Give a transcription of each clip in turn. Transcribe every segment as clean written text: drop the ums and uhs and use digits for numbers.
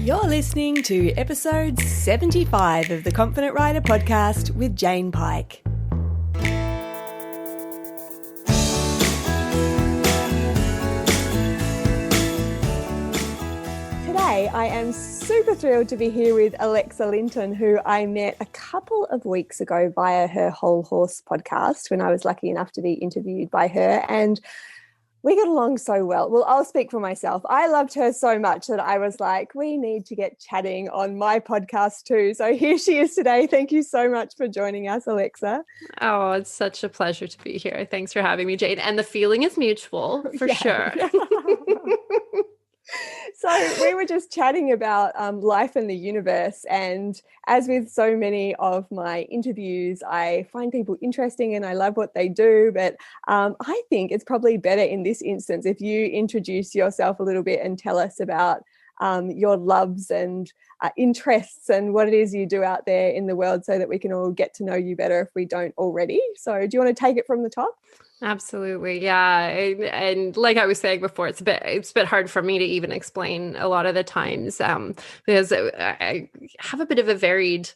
You're listening to episode 75 of the Confident Rider podcast with Jane Pike. Today, I am super thrilled to be here with Alexa Linton, who I met a couple of weeks ago via her Whole Horse podcast when I was lucky enough to be interviewed by her. And we got along so well. Well, I'll speak for myself. I loved her so much that I was like, we need to get chatting on my podcast too. So here she is today. Thank you so much for joining us, Alexa. Oh, it's such a pleasure to be here. Thanks for having me, Jane. And the feeling is mutual for sure. So we were just chatting about life and the universe. And as with so many of my interviews, I find people interesting and I love what they do. But I think it's probably better in this instance if you introduce yourself a little bit and tell us about your loves and interests and what it is you do out there in the world so that we can all get to know you better if we don't already. So do you want to take it from the top? Absolutely. Yeah. And like I was saying before, it's a bit hard for me to even explain a lot of the times because I have a bit of a varied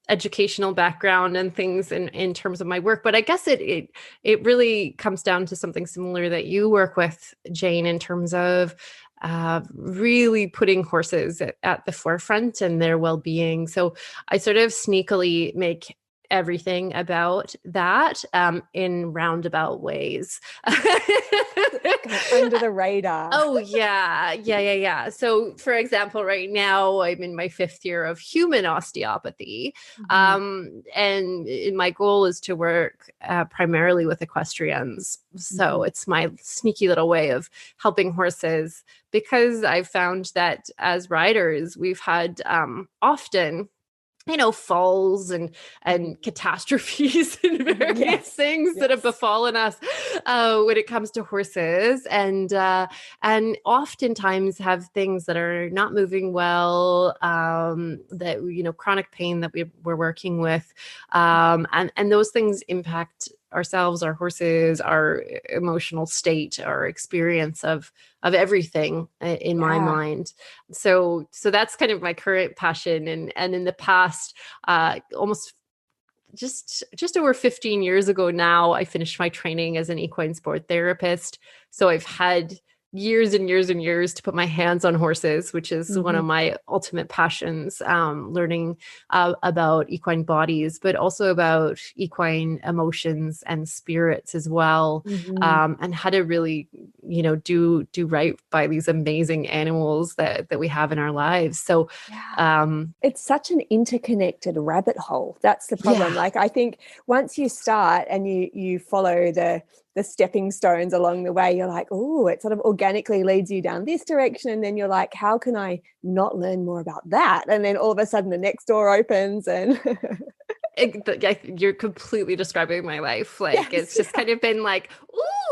educational background and things in terms of my work. But I guess it really comes down to something similar that you work with, Jane, in terms of really putting horses at the forefront and their well-being. So I sort of sneakily make everything about that in roundabout ways. Under the radar. Oh, yeah. So, for example, right now I'm in my 5th year of human osteopathy. And my goal is to work primarily with equestrians. So it's my sneaky little way of helping horses, because I've found that as riders, we've had often falls and catastrophes and various things that have befallen us when it comes to horses, and oftentimes have things that are not moving well, that chronic pain that we're working with, and those things impact ourselves, our horses, our emotional state, our experience of everything in my mind. So that's kind of my current passion. And in the past, almost just over 15 years ago now, I finished my training as an equine sport therapist. So I've had years and years and years to put my hands on horses, which is one of my ultimate passions, learning about equine bodies, but also about equine emotions and spirits as well, and how to really, do right by these amazing animals that we have in our lives. So it's such an interconnected rabbit hole. That's the problem. Like, I think once you start and you follow the stepping stones along the way, you're like, oh, it sort of organically leads you down this direction. And then you're like, how can I not learn more about that? And then all of a sudden the next door opens and you're completely describing my life. Like, it's just kind of been like,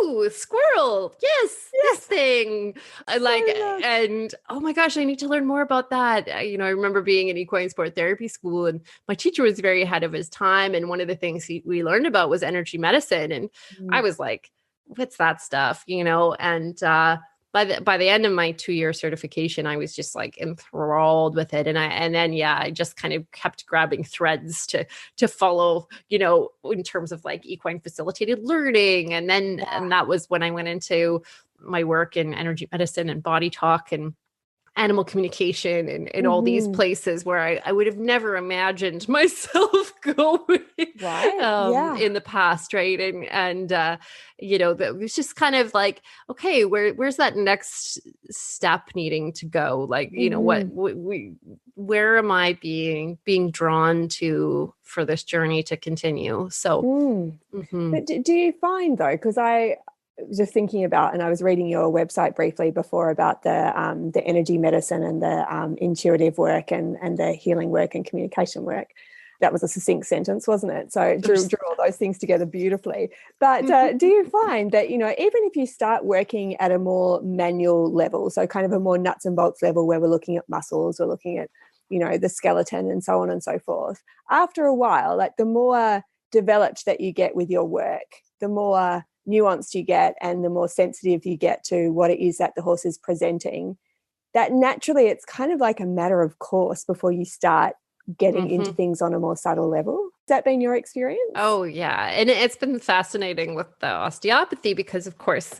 ooh, squirrel. Yes. This thing. And oh my gosh, I need to learn more about that. I remember being in Equine Sports Therapy school, and my teacher was very ahead of his time. And one of the things we learned about was energy medicine. And I was like, what's that stuff? And by the end of my 2-year certification, I was just like enthralled with it. And then I just kind of kept grabbing threads to follow, in terms of like equine facilitated learning. And then and that was when I went into my work in energy medicine and body talk and animal communication and all these places where I would have never imagined myself going in the past. Right. And that was just kind of like, okay, where's that next step needing to go? Like, where am I being drawn to for this journey to continue? So, But do you find though, because I just thinking about, and I was reading your website briefly before about the energy medicine and the intuitive work and the healing work and communication work. That was a succinct sentence, wasn't it? So it drew all those things together beautifully. But do you find that, even if you start working at a more manual level, so kind of a more nuts and bolts level where we're looking at muscles, we're looking at, the skeleton and so on and so forth, after a while, like the more developed that you get with your work, the more nuanced you get and the more sensitive you get to what it is that the horse is presenting, that naturally it's kind of like a matter of course before you start getting into things on a more subtle level. Has that been your experience? Oh, yeah. And it's been fascinating with the osteopathy because, of course,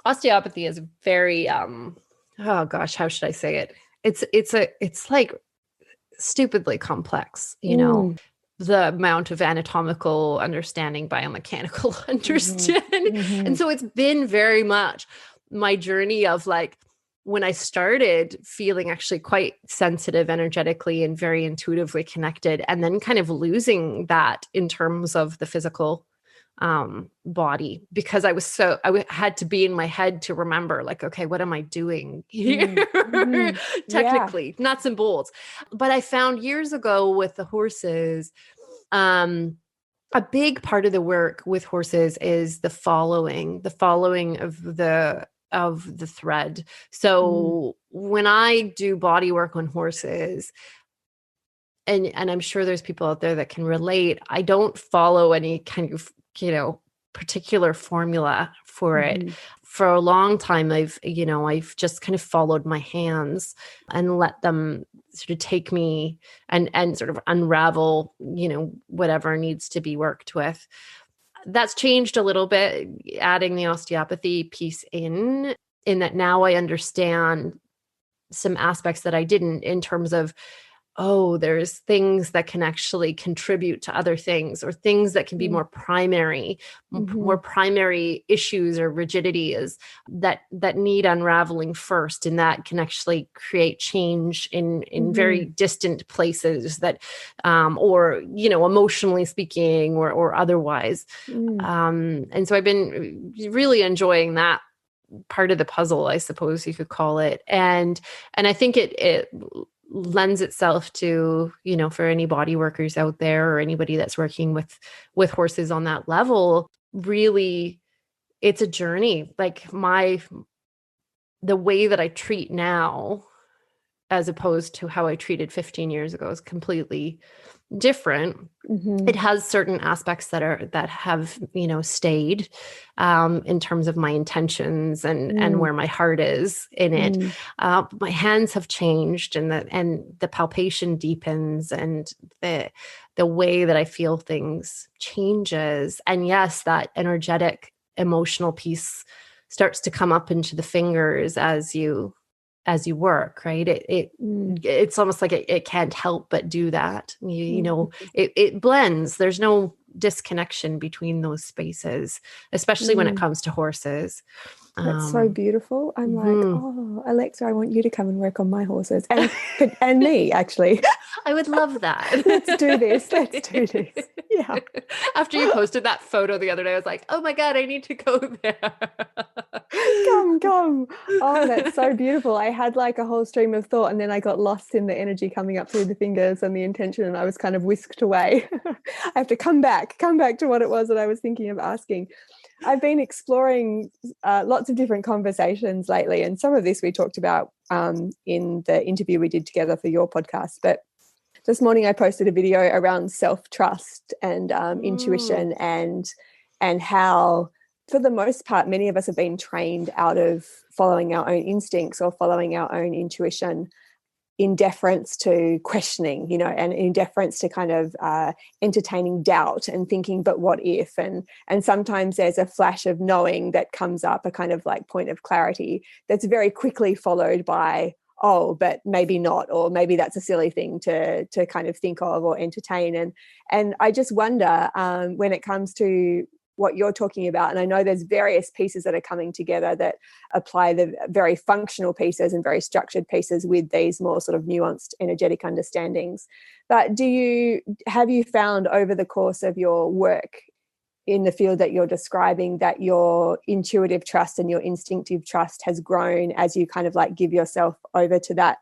osteopathy is very, oh gosh, how should I say it? It's like stupidly complex, you know, the amount of anatomical understanding, biomechanical understanding. And so it's been very much my journey of like, when I started feeling actually quite sensitive energetically and very intuitively connected, and then kind of losing that in terms of the physical body, because I had to be in my head to remember like, okay, what am I doing here? Technically, nuts and bolts. But I found years ago with the horses, a big part of the work with horses is the following of the thread. So when I do body work on horses, and I'm sure there's people out there that can relate, I don't follow any kind of, particular formula for it. For a long time, I've just kind of followed my hands and let them sort of take me and sort of unravel, whatever needs to be worked with. That's changed a little bit, adding the osteopathy piece in that now I understand some aspects that I didn't, in terms of, there's things that can actually contribute to other things, or things that can be more primary issues or rigidities that need unraveling first. And that can actually create change in very distant places that, or, emotionally speaking or otherwise. And so I've been really enjoying that part of the puzzle, I suppose you could call it. And I think it lends itself to, for any body workers out there or anybody that's working with horses on that level, really, it's a journey. Like the way that I treat now, as opposed to how I treated 15 years ago, is completely different. It has certain aspects that have, stayed, in terms of my intentions and where my heart is in it. My hands have changed, and the palpation deepens, and the way that I feel things changes. And yes, that energetic, emotional piece starts to come up into the fingers as you work, right? It's almost like it can't help but do that. It blends. There's no disconnection between those spaces, especially when it comes to horses. That's so beautiful. I'm like, Alexa, I want you to come and work on my horses and me, actually. I would love that. Let's do this. Yeah. After you posted that photo the other day, I was like, oh my God, I need to go there. Come. Oh, that's so beautiful. I had like a whole stream of thought, and then I got lost in the energy coming up through the fingers and the intention, and I was kind of whisked away. I have to come back to what it was that I was thinking of asking. I've been exploring lots of different conversations lately, and some of this we talked about in the interview we did together for your podcast. But this morning I posted a video around self-trust and intuition, and how, for the most part, many of us have been trained out of following our own instincts or following our own intuition, in deference to questioning, and in deference to kind of entertaining doubt and thinking, but what if? And sometimes there's a flash of knowing that comes up, a kind of like point of clarity that's very quickly followed by, but maybe not, or maybe that's a silly thing to kind of think of or entertain. And I just wonder, when it comes to what you're talking about, and I know there's various pieces that are coming together that apply the very functional pieces and very structured pieces with these more sort of nuanced energetic understandings. But have you found over the course of your work in the field that you're describing that your intuitive trust and your instinctive trust has grown as you kind of like give yourself over to that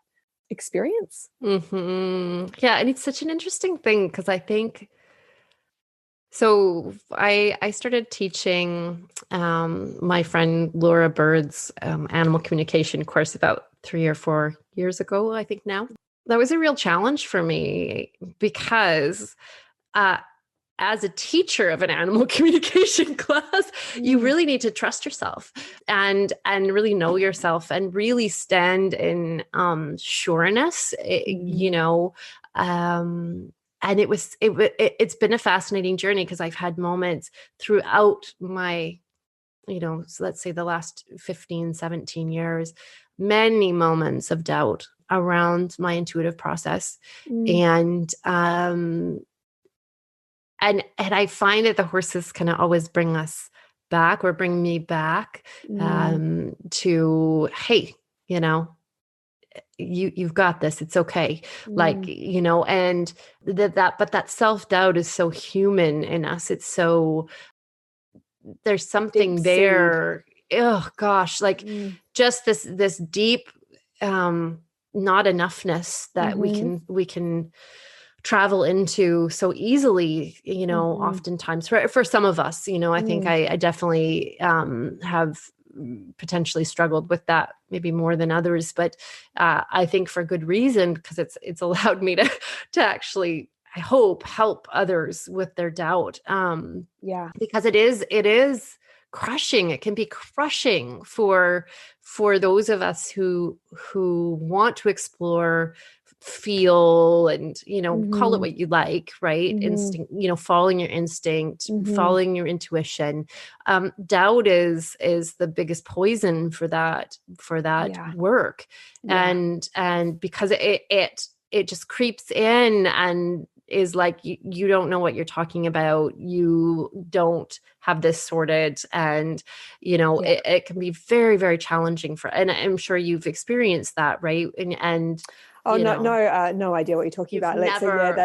experience? Yeah. And it's such an interesting thing, because I think, so I started teaching my friend Laura Bird's animal communication course about 3 or 4 years ago, I think now. That was a real challenge for me, because as a teacher of an animal communication class, you really need to trust yourself and really know yourself and really stand in sureness, you know. And it's been a fascinating journey because I've had moments throughout my, you know, so let's say the last 15, 17 years, many moments of doubt around my intuitive process. And I find that the horses kind of always bring us back or bring me back to, hey, you know, you've got this, it's okay. Like, you know, and but that self-doubt is so human in us. It's so, there's something deep there. Oh gosh. Like just this deep, not enoughness that we can travel into so easily, you know, oftentimes for some of us, you know, I think I definitely have potentially struggled with that maybe more than others, but I think for good reason, because it's allowed me to actually, I hope, help others with their doubt. Because it is crushing. It can be crushing for those of us who want to explore, feel, and, you know, call it what you like, right? Instinct, you know, following your instinct, following your intuition. Doubt is the biggest poison for that work. And because it just creeps in and is like, you don't know what you're talking about. You don't have this sorted. And, you know, it can be very, very challenging and I'm sure you've experienced that, right? And oh, no idea what you're talking about. Never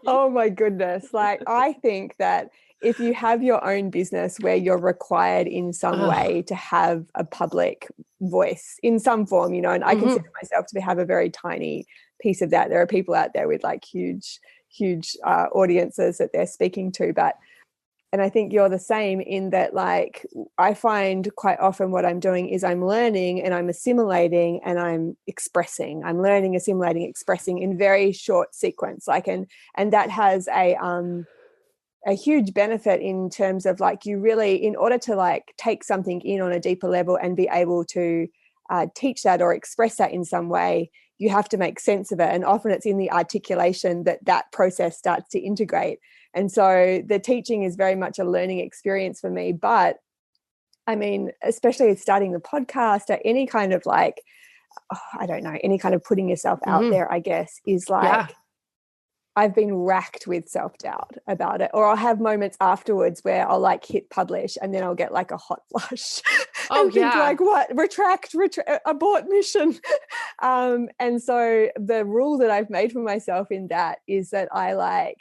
Oh my goodness. Like, I think that if you have your own business where you're required in some way to have a public voice in some form, you know, and I consider myself to have a very tiny piece of that. There are people out there with like huge audiences that they're speaking to, and I think you're the same in that, like, I find quite often what I'm doing is I'm learning and I'm assimilating and I'm expressing. I'm learning, assimilating, expressing in very short sequence. Like, and that has a huge benefit in terms of, like, you really, in order to like take something in on a deeper level and be able to teach that or express that in some way, you have to make sense of it. And often it's in the articulation that process starts to integrate. And so the teaching is very much a learning experience for me. But I mean, especially starting the podcast or any kind of like, I don't know, any kind of putting yourself out there, I guess, is like, I've been racked with self-doubt about it. Or I'll have moments afterwards where I'll like hit publish and then I'll get like a hot flush and think like, what? Retract, abort mission. And so the rule that I've made for myself in that is that I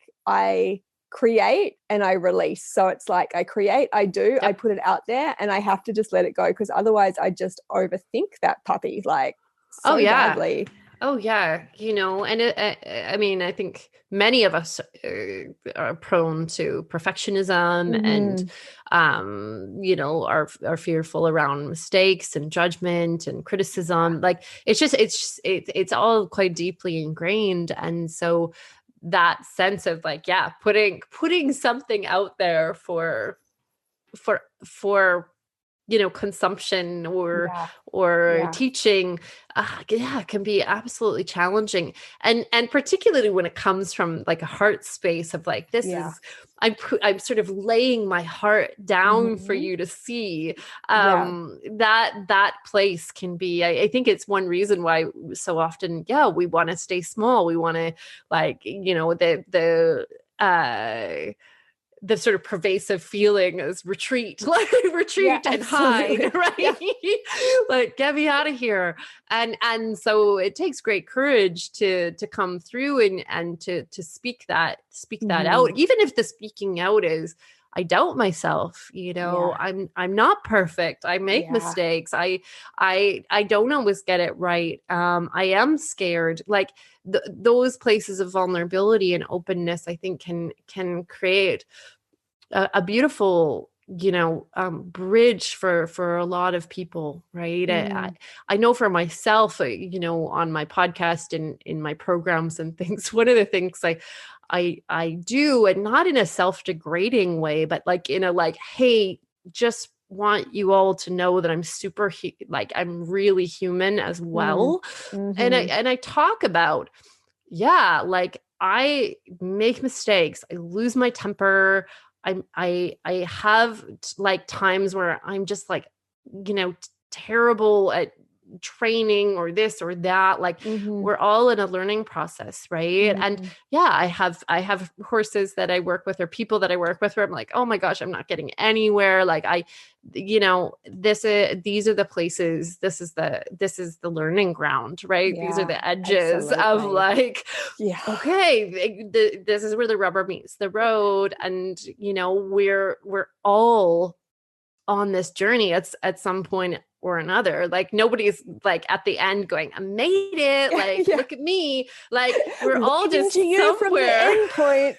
create and I release. So it's like I create, I do, I put it out there and I have to just let it go, because otherwise I just overthink that puppy like so badly. Oh yeah. You know, and I mean, I think many of us are prone to perfectionism and, you know, are fearful around mistakes and judgment and criticism. Like it's all quite deeply ingrained. And so that sense of like, putting something out there for, you know, consumption or teaching, can be absolutely challenging. And particularly when it comes from like a heart space of like, this is, I'm sort of laying my heart down for you to see. That place can be, I think it's one reason why so often, we want to stay small. We want to, like, you know, the sort of pervasive feeling is retreat and hide, right? Like, get me out of here. And so it takes great courage to come through and to speak that out, even if the speaking out is, I doubt myself, you know, I'm not perfect. I make mistakes. I don't always get it right. I am scared. Like those places of vulnerability and openness, I think can create a beautiful bridge for a lot of people, right? I know for myself, on my podcast and in my programs and things, one of the things I do, and not in a self-degrading way, but like in a like, hey, just want you all to know that I'm I'm really human as well. And I talk about, like I make mistakes, I lose my temper. I have like times where I'm just like, terrible at training or this or that. Like we're all in a learning process, right? And I have horses that I work with, or people that I work with, where I'm like, oh my gosh, I'm not getting anywhere. Like these are the places, this is the learning ground, right? These are the edges of like, okay, this is where the rubber meets the road. And, we're all on this journey at some point or another. Like nobody's like at the end going, I made it. Like, look at me. Like we're all just somewhere from the end point.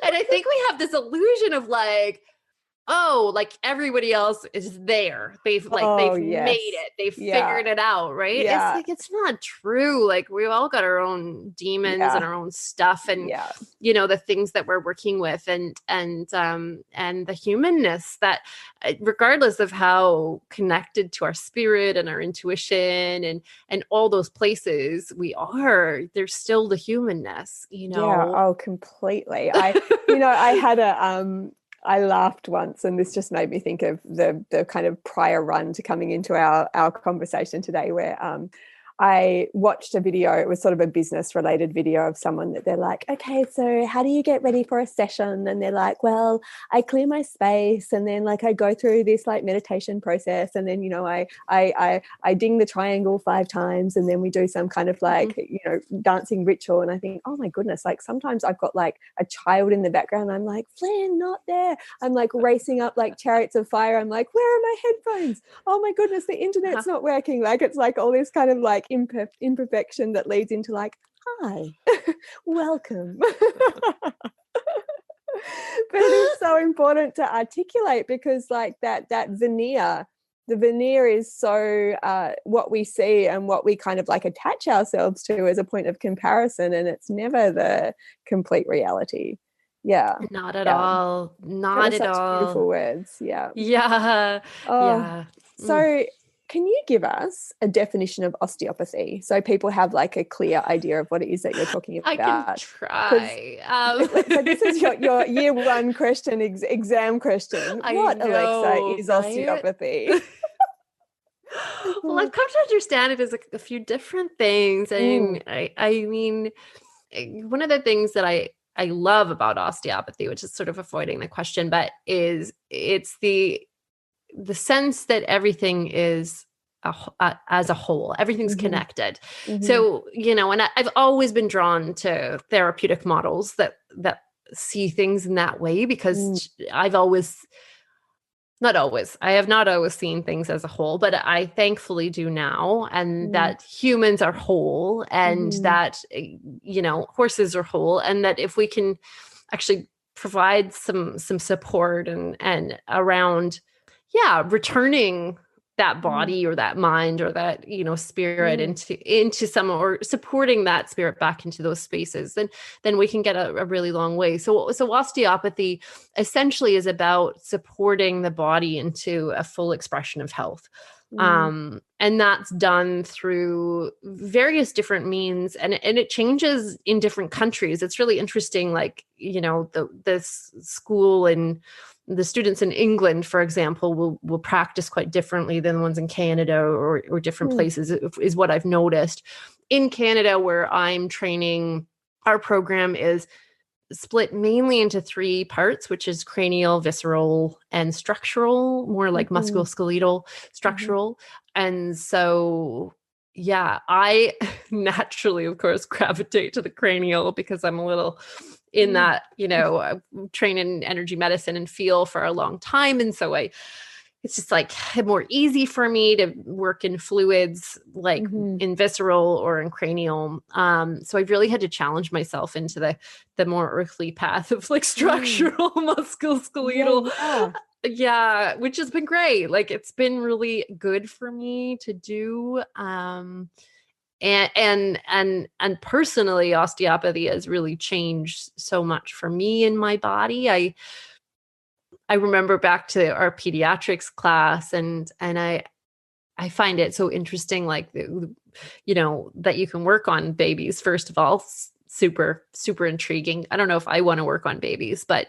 And I think we have this illusion of like, oh, like everybody else is there. They've made it. They've figured it out. Right. It's like, it's not true. Like we've all got our own demons and our own stuff and, the things that we're working with and the humanness that regardless of how connected to our spirit and our intuition and all those places we are, there's still the humanness, Yeah. Oh, completely. I had I laughed once, and this just made me think of the kind of prior run to coming into our conversation today, where I watched a video. It was sort of a business related video of someone that they're like, okay, so how do you get ready for a session? And they're like, well, I clear my space, and then like I go through this like meditation process, and then I ding the triangle 5 times, and then we do some kind of like dancing ritual. And I think, oh my goodness, like sometimes I've got like a child in the background. I'm like, Flynn, not there. I'm like racing up like chariots of fire. I'm like, where are my headphones? Oh my goodness, the internet's not working. Like it's like all this kind of like imperfection that leads into like, hi, welcome. But it's so important to articulate, because like that veneer, the veneer is so what we see and what we kind of like attach ourselves to as a point of comparison, and it's never the complete reality. Not at all. Not at all. Beautiful words. Yeah. So can you give us a definition of osteopathy so people have like a clear idea of what it is that you're talking about? I can try. So this is your year 1 question, exam question. What, Alexa, is osteopathy? Well, I've come to understand it as a few different things. And I mean, one of the things that I love about osteopathy, which is sort of avoiding the question, but it's the sense that everything is as a whole, everything's connected. So, and I've always been drawn to therapeutic models that see things in that way, because I have not always seen things as a whole, but I thankfully do now. And that humans are whole, and that, horses are whole, and that if we can actually provide some support and around, returning that body or that mind or that, spirit into some, or supporting that spirit back into those spaces, then we can get a really long way. So osteopathy essentially is about supporting the body into a full expression of health. And that's done through various different means, and it changes in different countries. It's really interesting. Like, this school and the students in England, for example, will practice quite differently than the ones in Canada or different places, is what I've noticed. In Canada, where I'm training, our program is split mainly into 3 parts, which is cranial, visceral, and structural, more like musculoskeletal, structural. And so, I naturally, of course, gravitate to the cranial, because I'm a little in that, train in energy medicine and feel for a long time. And so it's just like more easy for me to work in fluids, like in visceral or in cranial. So I really had to challenge myself into the more earthly path of like structural musculoskeletal. Yeah, which has been great. Like it's been really good for me to do. And personally, osteopathy has really changed so much for me in my body. I remember back to our pediatrics class, and I find it so interesting, like, you know, that you can work on babies. First of all, super, super intriguing. I don't know if I want to work on babies, but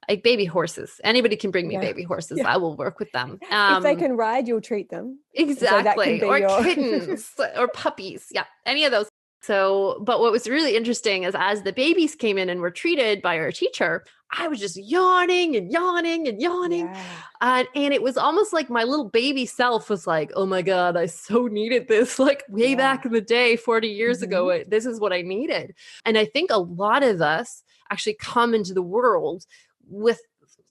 like baby horses, anybody can bring me baby horses. I will work with them. If they can ride, you'll treat them. Exactly. So or kittens or puppies. Yeah. Any of those. So, but what was really interesting is as the babies came in and were treated by our teacher, I was just yawning and yawning and yawning. And it was almost like my little baby self was like, oh my God, I so needed this. Like way back in the day, 40 years ago, this is what I needed. And I think a lot of us actually come into the world with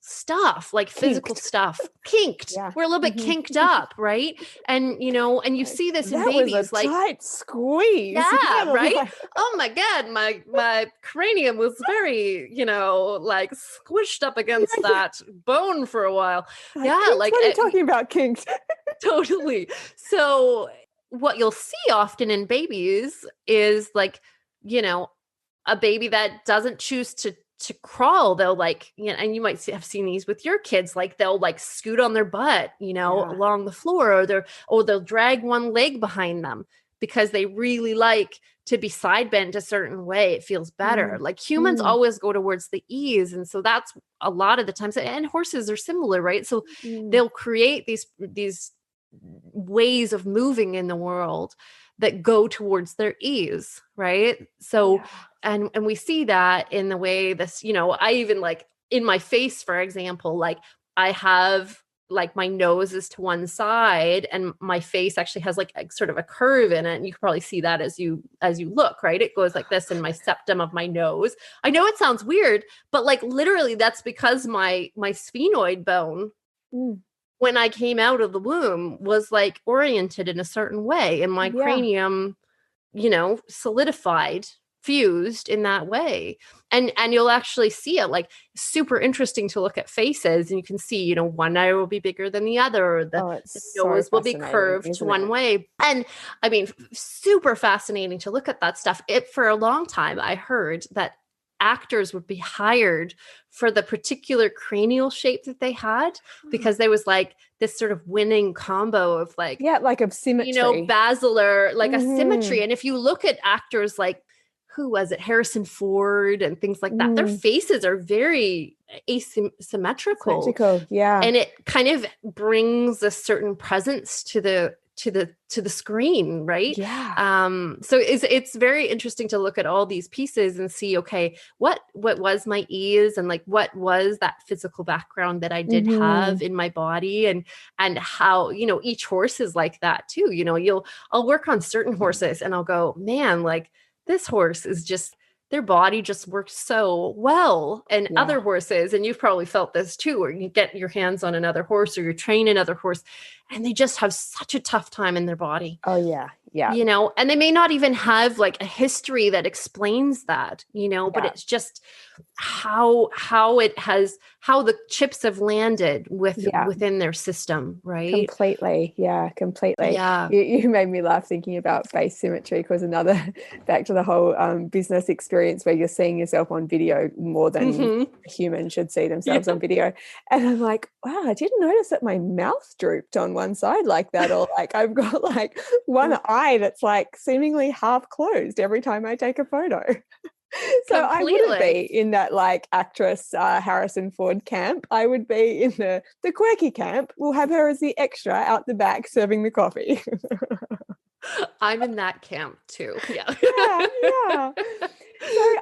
stuff like physical stuff kinked. We're a little bit kinked up, right? And you know, and you see this in babies, was a like tight squeeze. Right? Oh my God, my cranium was very, you know, like squished up against that bone for a while. Like what are you talking about, kinked? Totally. So what you'll see often in babies is like, you know, a baby that doesn't choose to crawl, they'll like, you know, and you might have seen these with your kids, like they'll like scoot on their butt, you know, along the floor, or they'll drag one leg behind them because they really like to be side bent a certain way. It feels better. Like humans always go towards the ease. And so that's a lot of the times, and horses are similar, right? So they'll create these ways of moving in the world that go towards their ease, right? So and we see that in the way this, you know, I even like in my face, for example, like I have like my nose is to one side and my face actually has like a sort of a curve in it. And you can probably see that as you look, right? It goes like this in my septum of my nose. I know it sounds weird, but like literally that's because my sphenoid bone when I came out of the womb was like oriented in a certain way, and my cranium, you know, solidified, fused in that way. And you'll actually see it, like super interesting to look at faces, and you can see, you know, one eye will be bigger than the other. The nose will be curved one way. And I mean, super fascinating to look at that stuff. For a long time, I heard that actors would be hired for the particular cranial shape that they had, because there was like this sort of winning combo of like, like of symmetry, you know, basilar, like a symmetry. And if you look at actors like, who was it? Harrison Ford and things like that. Their faces are very asymmetrical. And it kind of brings a certain presence to the screen, right? So it's very interesting to look at all these pieces and see, okay, what was my ease, and like what was that physical background that I did have in my body, and how, you know, each horse is like that too. You know, I'll work on certain horses and I'll go, man, like this horse is just, their body just works so well. And other horses, and you've probably felt this too, where you get your hands on another horse or you train another horse and they just have such a tough time in their body. You know, and they may not even have like a history that explains that, you know, but it's just how the chips have landed within their system, right? Completely. You made me laugh thinking about face symmetry, because another back to the whole business experience where you're seeing yourself on video more than a human should see themselves on video. And I'm like, wow, I didn't notice that my mouth drooped on one side like that, or like I've got like one eye that's like seemingly half closed every time I take a photo. So I wouldn't be in that like actress Harrison Ford camp. I would be in the quirky camp. We'll have her as the extra out the back serving the coffee. I'm in that camp too. Yeah. So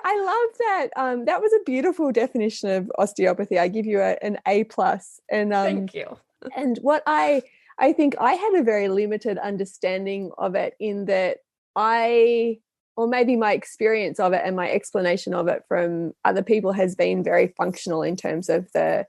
I love that. That was a beautiful definition of osteopathy. I give you an A+. And thank you. And what I think I had a very limited understanding of it, in that I or maybe my experience of it and my explanation of it from other people has been very functional in terms of the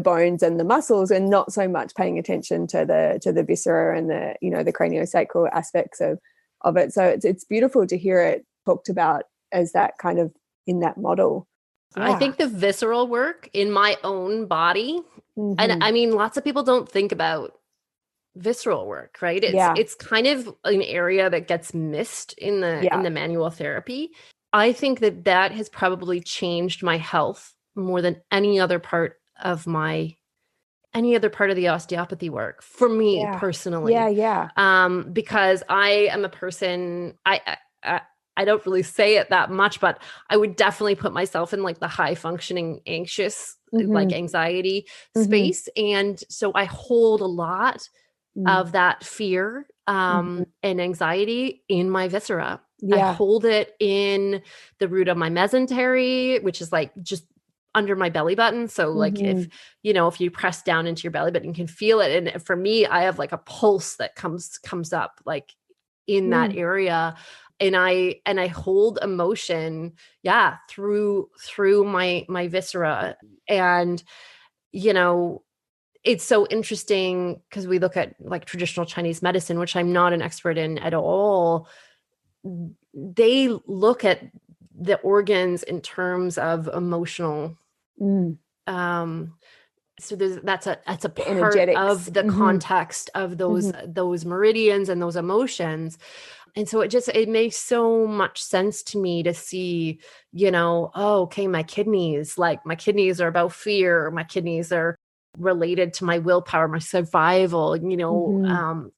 bones and the muscles, and not so much paying attention to the viscera and the, you know, the craniosacral aspects of it. So it's beautiful to hear it talked about as that kind of in that model. I think the visceral work in my own body, and I mean, lots of people don't think about visceral work, right? It's kind of an area that gets missed in the manual therapy. I think that has probably changed my health more than any other part of the osteopathy work for me personally. Because I am a person, I don't really say it that much, but I would definitely put myself in like the high functioning anxious, like anxiety space. And so I hold a lot of that fear and anxiety in my viscera. I hold it in the root of my mesentery, which is like just under my belly button. So like if you press down into your belly button, you can feel it. And for me, I have like a pulse that comes up like in that area. And I hold emotion, through my viscera. And, you know, it's so interesting because we look at like traditional Chinese medicine, which I'm not an expert in at all. They look at the organs in terms of emotional. So that's a part energetics of the context of those meridians and those emotions. And so it makes so much sense to me to see, you know, my kidneys are about fear. My kidneys are related to my willpower, my survival, you know,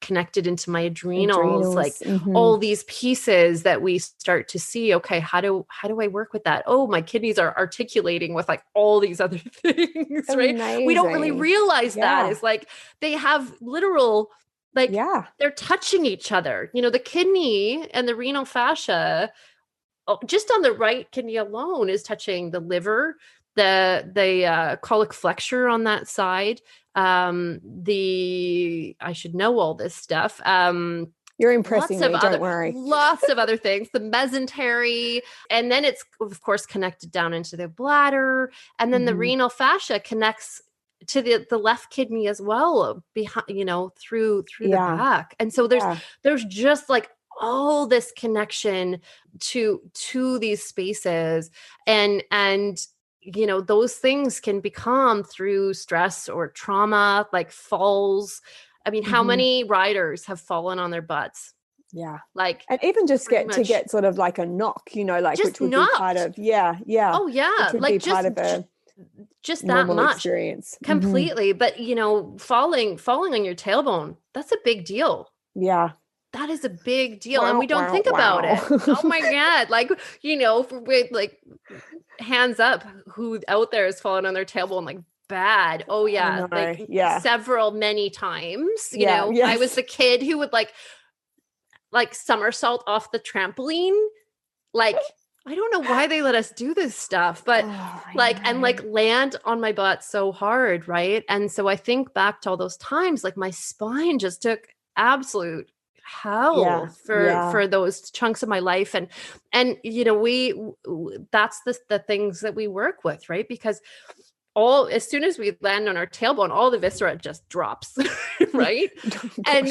connected into my adrenals, like all these pieces that we start to see, okay, how do I work with that? Oh, my kidneys are articulating with like all these other things, right? Amazing. We don't really realize that. It's like they have literal, like they're touching each other. You know, the kidney and the renal fascia, just on the right kidney alone, is touching the liver, the colic flexure on that side. I should know all this stuff. You're impressing me, don't worry. Lots of other things, the mesentery, and then it's of course connected down into the bladder, and then the renal fascia connects to the left kidney as well, behind, you know, through the back. And so there's just like all this connection to these spaces, and you know, those things can become through stress or trauma, like falls. I mean, how many riders have fallen on their butts? Yeah. Like, and even just to get sort of like a knock, you know, like which would be part of, Oh yeah. Which would like be part of a just that much experience. Completely. But you know, falling on your tailbone, that's a big deal. Yeah. That is a big deal. And we don't think about it. Oh my God. Like, you know, with like hands up, who out there is falling on their tailbone, like bad. Oh yeah. Like many times, you know, I was the kid who would like somersault off the trampoline. Like, I don't know why they let us do this stuff, but and land on my butt so hard. Right. And so I think back to all those times, like my spine just took absolute hell for those chunks of my life. And, you know, that's the things that we work with, right? Because as soon as we land on our tailbone, all the viscera just drops, right? And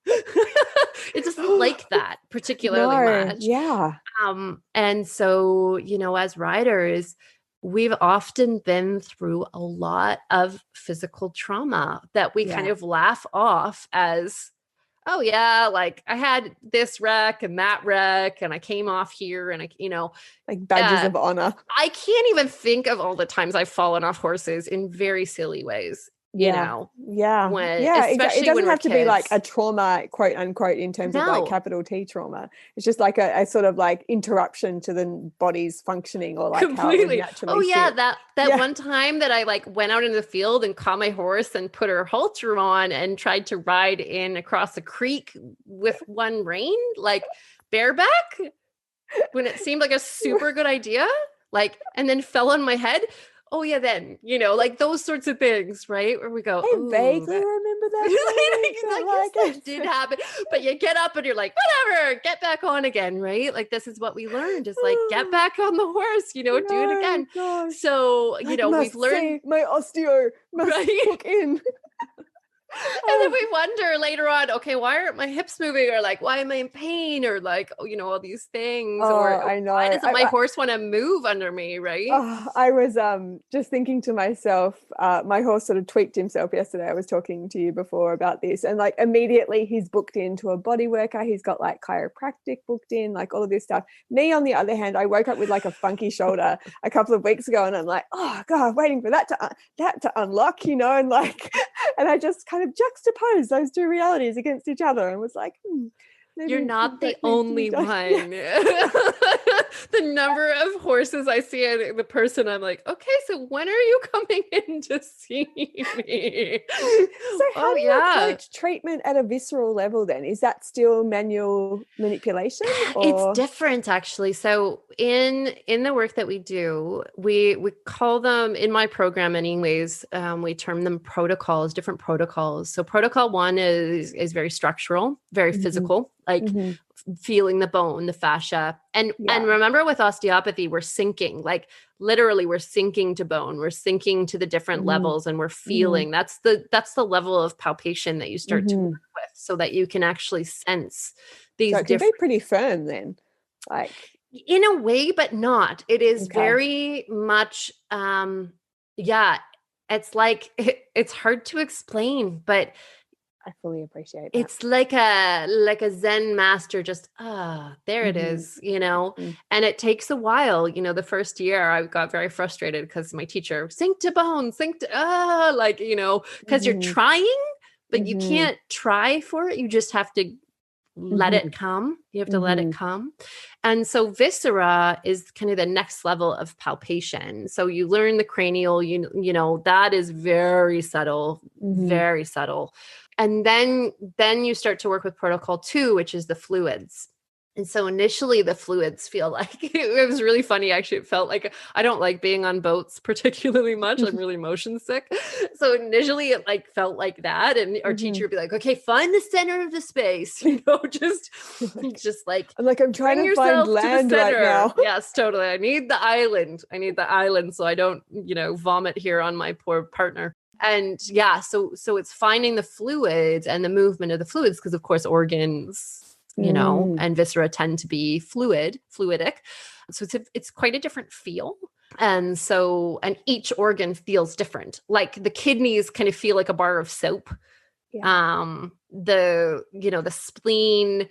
it doesn't like that particularly much. Yeah. And so, you know, as riders, we've often been through a lot of physical trauma that we kind of laugh off as, oh yeah, like I had this wreck and that wreck and I came off here and I, you know, like badges of honor. I can't even think of all the times I've fallen off horses in very silly ways. You know, it doesn't have to be like a trauma, quote unquote, in terms of like capital T trauma. It's just like a sort of like interruption to the body's functioning, or like completely. How it would naturally sit. that one time that I like went out into the field and caught my horse and put her halter on and tried to ride in across a creek with one rein, like bareback, when it seemed like a super good idea, like, and then fell on my head. oh yeah, then, like those sorts of things, right? Where we go, I vaguely remember that. Yes, that did happen. But you get up and you're like, whatever, get back on again, right? Like this is what we learned is like, get back on the horse, do it again. Gosh. So, we've learned. My osteo must hook in. And then we wonder later on, okay, why aren't my hips moving? Or like, why am I in pain? Or like, all these things. Or I know. Why doesn't my horse want to move under me? Right. I was just thinking to myself, my horse sort of tweaked himself yesterday. I was talking to you before about this, and like immediately he's booked into a body worker. He's got like chiropractic booked in, like all of this stuff. Me, on the other hand, I woke up with like a funky shoulder a couple of weeks ago, and I'm like, oh God, waiting for that to unlock, and like, and I just kind of juxtaposed those two realities against each other and was like, you're not the only one. The number of horses I see in the person, I'm like, okay, so when are you coming in to see me? So how do you approach treatment at a visceral level then? Is that still manual manipulation? Or? It's different actually. So in the work that we do, we call them, in my program anyways, we term them protocols, different protocols. So protocol 1 is very structural, very physical, like feeling the bone, the fascia. And remember with osteopathy, we're sinking, like literally we're sinking to bone, we're sinking to the different levels, and we're feeling. That's the level of palpation that you start to work with, so that you can actually sense these. So it can be pretty firm then, like in a way, but not. It is very much, it's like, it's hard to explain, but I fully appreciate that. It's like a Zen master, just, there it is, and it takes a while. The first year I got very frustrated because my teacher, sink to bone, because you're trying, but you can't try for it. You just have to let it come. You have to let it come. And so viscera is kind of the next level of palpation. So you learn the cranial, that is very subtle, very subtle. And then you start to work with protocol 2, which is the fluids. And so initially the fluids feel like, it was really funny. Actually, it felt like, I don't like being on boats particularly much. I'm really motion sick. So initially it like felt like that. And our teacher would be like, okay, find the center of the space, just like, I'm trying to find land right now. Yes, totally. I need the island. So I don't, vomit here on my poor partner. And so it's finding the fluids and the movement of the fluids, because of course organs, and viscera tend to be fluidic. So it's quite a different feel. And each organ feels different. Like the kidneys kind of feel like a bar of soap. Yeah. The spleen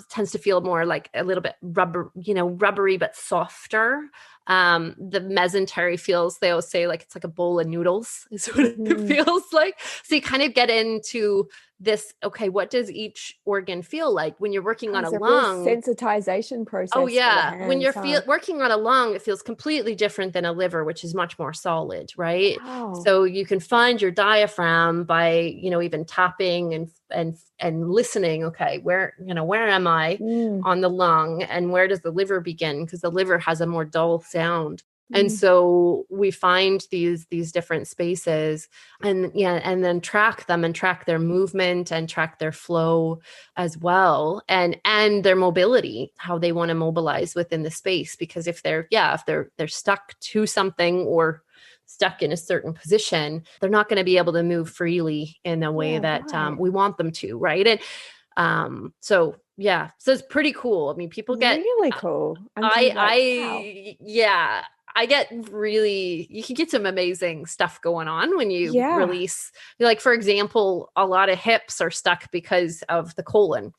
tends to feel more like a little bit rubbery, but softer. The mesentery feels, they always say, like it's like a bowl of noodles is what it feels like. So you kind of get into this, okay, what does each organ feel like when you're working on a lung? Sensitization process. Oh yeah. Hands, when you're working on a lung, it feels completely different than a liver, which is much more solid, right? Wow. So you can find your diaphragm by, even tapping and listening. Okay, where am I on the lung, and where does the liver begin? Because the liver has a more dull sound. And so we find these different spaces and then track them and track their movement and track their flow as well. And their mobility, how they want to mobilize within the space. Because if they're stuck to something or stuck in a certain position, they're not going to be able to move freely in the way that we want them to. Right. And so it's pretty cool. I mean, people get really cool. I get you can get some amazing stuff going on when you release, like, for example, a lot of hips are stuck because of the colon,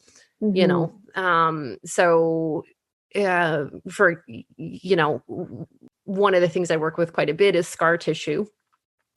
so for, one of the things I work with quite a bit is scar tissue.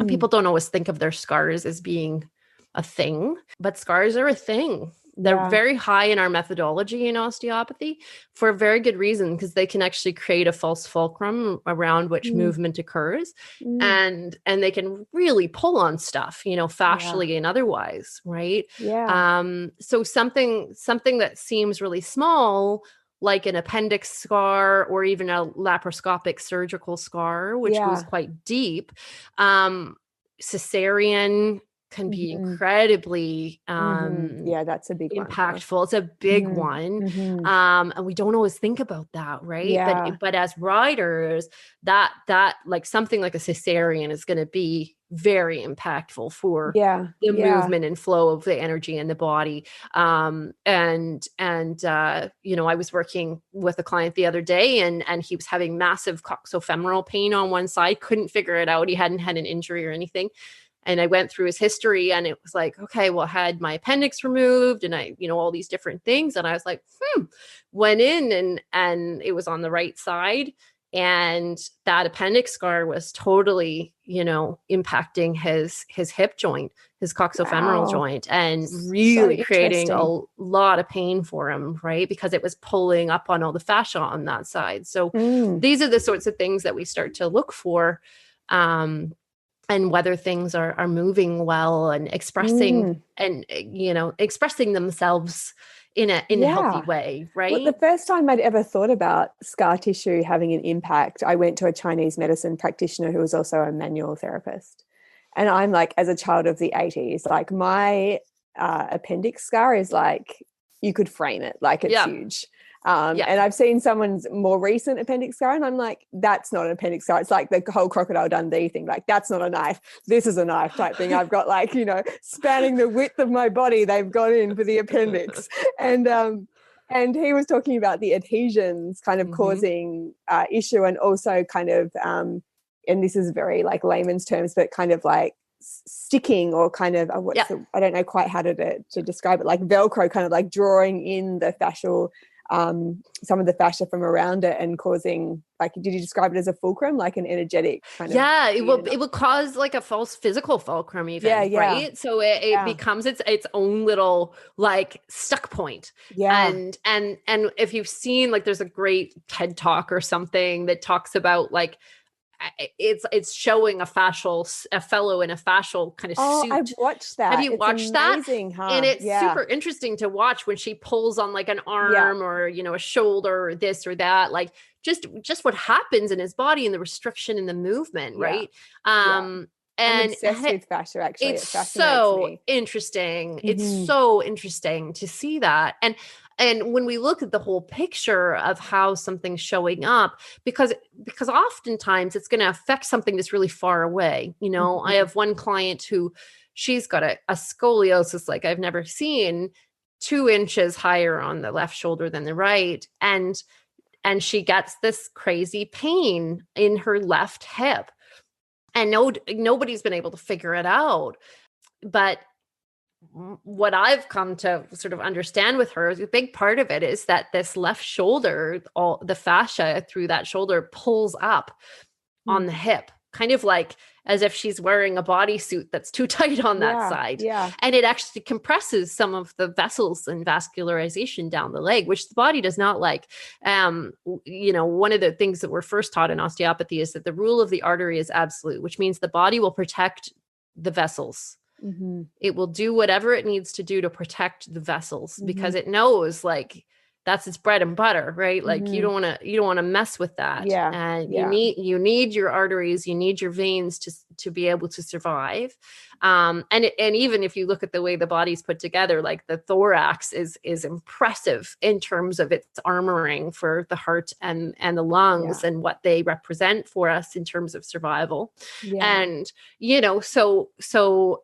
And people don't always think of their scars as being a thing, but scars are a thing. They're very high in our methodology in osteopathy for a very good reason, because they can actually create a false fulcrum around which movement occurs. And they can really pull on stuff, fascially and otherwise. Right. Yeah. So something that seems really small, like an appendix scar or even a laparoscopic surgical scar, which goes quite deep. Cesarean can be incredibly that's a big impactful. one. It's a big one. And we don't always think about that, right? But as riders, that like something like a cesarean is going to be very impactful for the movement and flow of the energy in the body. You know, I was working with a client the other day and he was having massive coxofemoral pain on one side, couldn't figure it out. He hadn't had an injury or anything. And I went through his history and it was like, okay, well, I had my appendix removed and I, you know, all these different things. And I was like, went in and it was on the right side. And that appendix scar was totally, you know, impacting his hip joint, his coxofemoral joint, and really creating a lot of pain for him, right? Because it was pulling up on all the fascia on that side. So these are the sorts of things that we start to look for. And whether things are moving well and expressing and, you know, expressing themselves in a healthy way, right? Well, the first time I'd ever thought about scar tissue having an impact, I went to a Chinese medicine practitioner who was also a manual therapist. And I'm like, as a child of the 80s, like my appendix scar is like, you could frame it, like it's huge. And I've seen someone's more recent appendix scar and I'm like, that's not an appendix scar. It's like the whole Crocodile Dundee thing. Like, that's not a knife. This is a knife type thing. I've got like, you know, spanning the width of my body, they've gone in for the appendix. And he was talking about the adhesions kind of causing issue and also kind of, and this is very like layman's terms, but kind of like sticking or kind of, I don't know quite how to describe it, like Velcro kind of like drawing in the fascial some of the fascia from around it and causing, like, did you describe it as a fulcrum, like an energetic kind of? Yeah, it will cause like a false physical fulcrum even, right? So it becomes its own little like stuck point. And if you've seen, like, there's a great TED Talk or something that talks about like it's showing a fellow in a fascial kind of suit. I've watched that. Have you watched that? Huh? And it's super interesting to watch when she pulls on like an arm or, you know, a shoulder or this or that, like just what happens in his body and the restriction in the movement. Right. I'm obsessed with fascia, actually. It's so interesting. It's so interesting to see that. And when we look at the whole picture of how something's showing up, because oftentimes it's going to affect something that's really far away. You know, I have one client who she's got a scoliosis like I've never seen, 2 inches higher on the left shoulder than the right. And she gets this crazy pain in her left hip. And nobody's been able to figure it out. But what I've come to sort of understand with her, a big part of it is that this left shoulder, all the fascia through that shoulder pulls up on the hip, kind of like as if she's wearing a bodysuit that's too tight on that side. And it actually compresses some of the vessels and vascularization down the leg, which the body does not like. You know, one of the things that we're first taught in osteopathy is that the rule of the artery is absolute, which means the body will protect the vessels. It will do whatever it needs to do to protect the vessels because it knows, like, that's its bread and butter, right? Like you don't want to mess with that. And you need your arteries, you need your veins to be able to survive. And even if you look at the way the body's put together, like the thorax is impressive in terms of its armoring for the heart and the lungs and what they represent for us in terms of survival. And, you know, so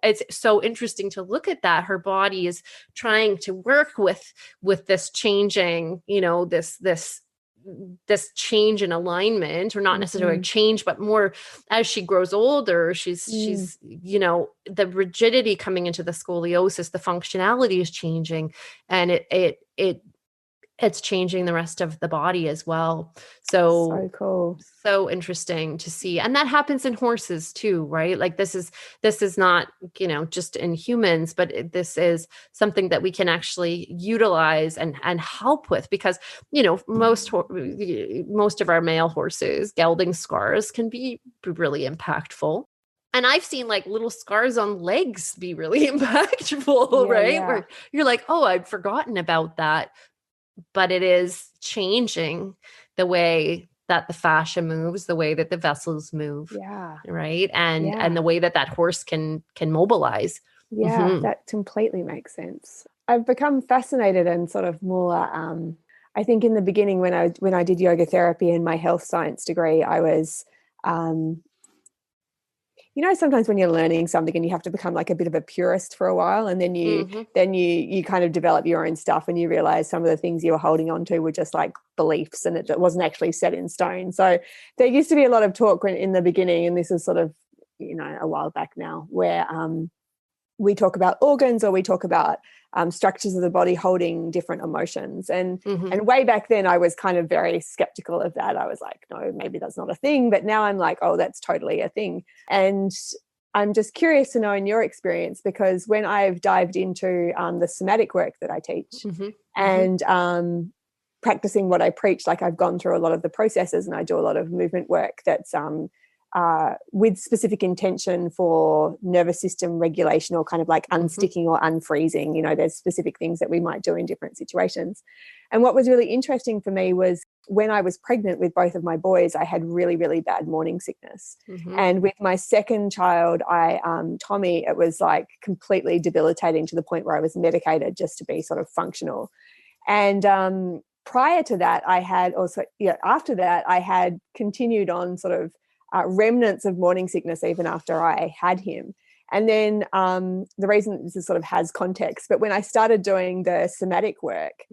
it's so interesting to look at that. Her body is trying to work with this changing, you know, this change in alignment, or not necessarily change, but more as she grows older, she's, you know, the rigidity coming into the scoliosis, the functionality is changing, and it's changing the rest of the body as well. So cool. So interesting to see. And that happens in horses too, right? Like this is not, you know, just in humans, but this is something that we can actually utilize and help with, because, you know, most of our male horses, gelding scars can be really impactful. And I've seen like little scars on legs be really impactful, right? Where you're like, oh, I'd forgotten about that. but it is changing the way that the fascia moves, the way that the vessels move. Yeah. Right. And the way that horse can mobilize. Yeah, that completely makes sense. I've become fascinated and sort of more, I think in the beginning when I did yoga therapy in my health science degree, I was, sometimes when you're learning something and you have to become like a bit of a purist for a while, and then you kind of develop your own stuff, and you realize some of the things you were holding on to were just like beliefs, and it wasn't actually set in stone. So there used to be a lot of talk in the beginning, and this is sort of, a while back now, where we talk about organs, or we talk about structures of the body holding different emotions. And way back then I was kind of very skeptical of that. I was like, no, maybe that's not a thing. But now I'm like, oh, that's totally a thing. And I'm just curious to know in your experience, because when I've dived into the somatic work that I teach and practicing what I preach, like I've gone through a lot of the processes, and I do a lot of movement work that's with specific intention for nervous system regulation, or kind of like unsticking or unfreezing. There's specific things that we might do in different situations. And what was really interesting for me was when I was pregnant with both of my boys, I had really, really bad morning sickness. And with my second child, Tommy, it was like completely debilitating to the point where I was medicated just to be sort of functional. And prior to that, after that, I had continued on sort of remnants of morning sickness even after I had him. And then the reason this is sort of has context, but when I started doing the somatic work,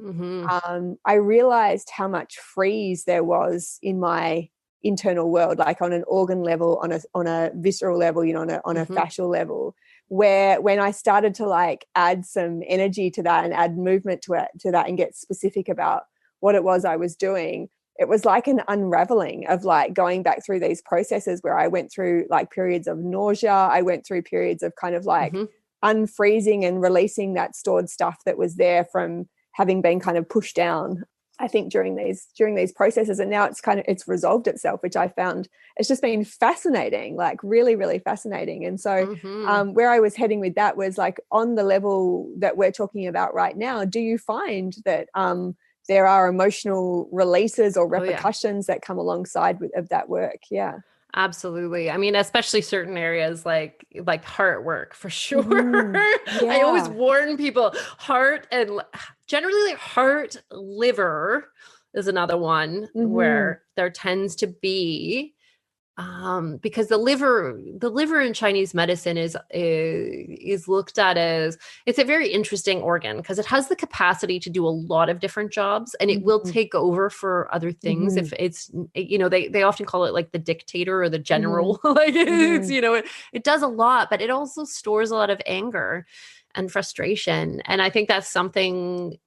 I realized how much freeze there was in my internal world, like on an organ level, on a visceral level, on a fascial level, where when I started to like add some energy to that and add movement to that and get specific about what it was I was doing, it was like an unraveling of like going back through these processes where I went through like periods of nausea. I went through periods of kind of like unfreezing and releasing that stored stuff that was there from having been kind of pushed down, I think, during these processes. And now it's resolved itself, which I found it's just been fascinating, like really, really fascinating. And so where I was heading with that was like on the level that we're talking about right now, do you find that there are emotional releases or repercussions that come alongside of that work? Yeah. Absolutely. I mean, especially certain areas like heart work for sure. I always warn people, generally heart, liver is another one where there tends to be because the liver in Chinese medicine is looked at as, it's a very interesting organ because it has the capacity to do a lot of different jobs, and it will take over for other things if it's, they often call it like the dictator or the general. Like it's, it does a lot, but it also stores a lot of anger and frustration. And I think that's something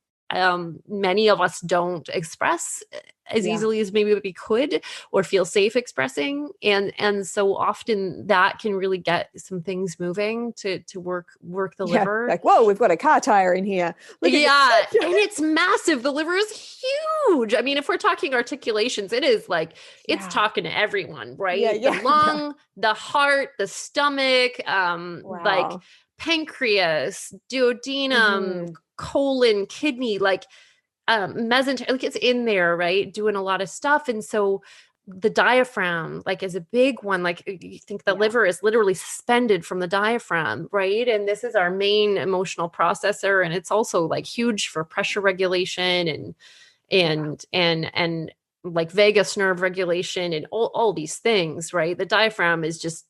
many of us don't express as easily as maybe we could or feel safe expressing. And so often that can really get some things moving to work the liver. Like, whoa, we've got a car tire in here. And it's massive. The liver is huge. I mean, if we're talking articulations, it is like, it's talking to everyone, right? The lung, the heart, the stomach, like pancreas, duodenum, colon, kidney, like mesentery, like it's in there, right? Doing a lot of stuff. And so the diaphragm, like, is a big one. Like, you think the liver is literally suspended from the diaphragm, right? And this is our main emotional processor. And it's also like huge for pressure regulation and like vagus nerve regulation and all these things, right? The diaphragm is just,